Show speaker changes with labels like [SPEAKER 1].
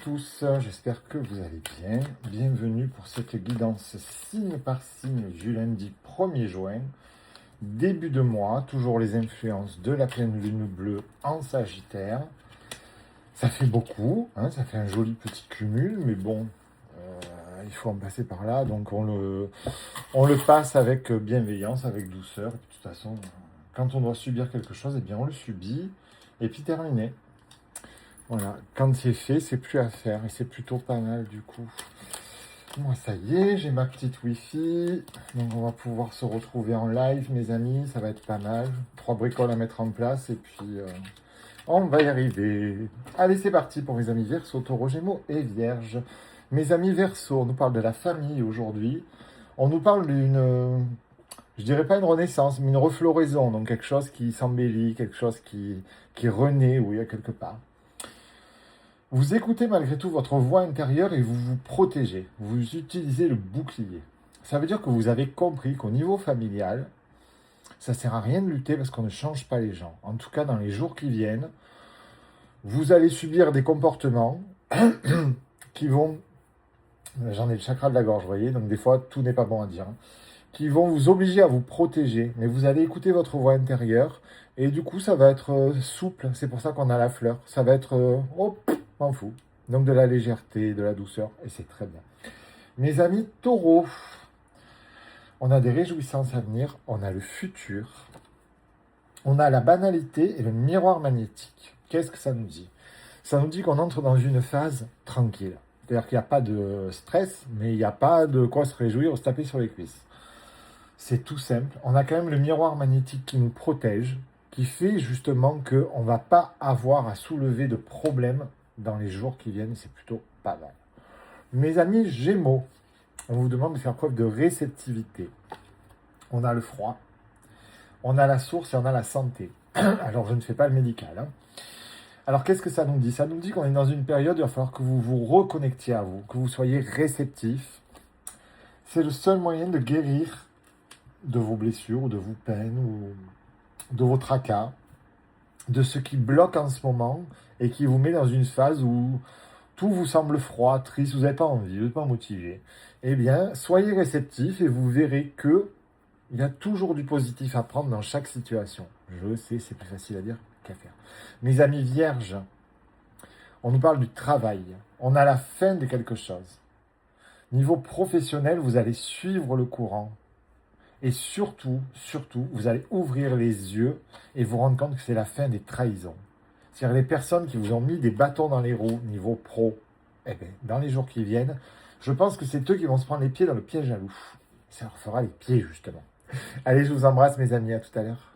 [SPEAKER 1] Tous, j'espère que vous allez bien. Bienvenue pour cette guidance signe par signe du lundi 1er juin. Début de mois, toujours les influences de la pleine lune bleue en Sagittaire. Ça fait beaucoup, hein, ça fait un joli petit cumul, mais bon, il faut en passer par là. Donc on le passe avec bienveillance, avec douceur. Et puis, de toute façon, quand on doit subir quelque chose, eh bien on le subit. Et puis terminé. Voilà, quand c'est fait, c'est plus à faire et c'est plutôt pas mal du coup. Moi, ça y est, j'ai ma petite Wi-Fi, donc on va pouvoir se retrouver en live, mes amis, ça va être pas mal. 3 bricoles à mettre en place et puis on va y arriver. Allez, c'est parti pour mes amis Verseau, Taureau, Gémeaux et Vierge. Mes amis Verseau, on nous parle de la famille aujourd'hui. On nous parle d'une, je dirais pas une renaissance, mais une refloraison, donc quelque chose qui s'embellit, quelque chose qui renaît, oui, à quelque part. Vous écoutez malgré tout votre voix intérieure et vous vous protégez. Vous utilisez le bouclier. Ça veut dire que vous avez compris qu'au niveau familial, ça ne sert à rien de lutter parce qu'on ne change pas les gens. En tout cas, dans les jours qui viennent, vous allez subir des comportements qui vont... J'en ai le chakra de la gorge, vous voyez, donc des fois, tout n'est pas bon à dire. Qui vont vous obliger à vous protéger. Mais vous allez écouter votre voix intérieure et du coup, ça va être souple. C'est pour ça qu'on a la fleur. Ça va être... m'en fous. Donc de la légèreté, de la douceur, et c'est très bien. Mes amis taureaux, on a des réjouissances à venir, on a le futur, on a la banalité et le miroir magnétique. Qu'est-ce que ça nous dit? Ça nous dit qu'on entre dans une phase tranquille. C'est-à-dire qu'il n'y a pas de stress, mais il n'y a pas de quoi se réjouir ou se taper sur les cuisses. C'est tout simple. On a quand même le miroir magnétique qui nous protège, qui fait justement qu'on ne va pas avoir à soulever de problèmes dans les jours qui viennent, c'est plutôt pas mal. Mes amis Gémeaux, on vous demande de faire preuve de réceptivité. On a le froid, on a la source et on a la santé. Alors, je ne fais pas le médical. Hein. Alors, qu'est-ce que ça nous dit? Ça nous dit qu'on est dans une période où il va falloir que vous vous reconnectiez à vous, que vous soyez réceptif. C'est le seul moyen de guérir de vos blessures, ou de vos peines, ou de vos tracas, de ce qui bloque en ce moment et qui vous met dans une phase où tout vous semble froid, triste, vous n'avez pas envie, vous n'êtes pas motivé. Eh bien, soyez réceptif et vous verrez que il y a toujours du positif à prendre dans chaque situation. Je sais, c'est plus facile à dire qu'à faire. Mes amis vierges, on nous parle du travail. On a la fin de quelque chose. Niveau professionnel, vous allez suivre le courant. Et surtout, vous allez ouvrir les yeux et vous rendre compte que c'est la fin des trahisons. C'est-à-dire les personnes qui vous ont mis des bâtons dans les roues, niveau pro, eh bien, dans les jours qui viennent, je pense que c'est eux qui vont se prendre les pieds dans le piège à loup. Ça leur fera les pieds, justement. Allez, je vous embrasse, mes amis, à tout à l'heure.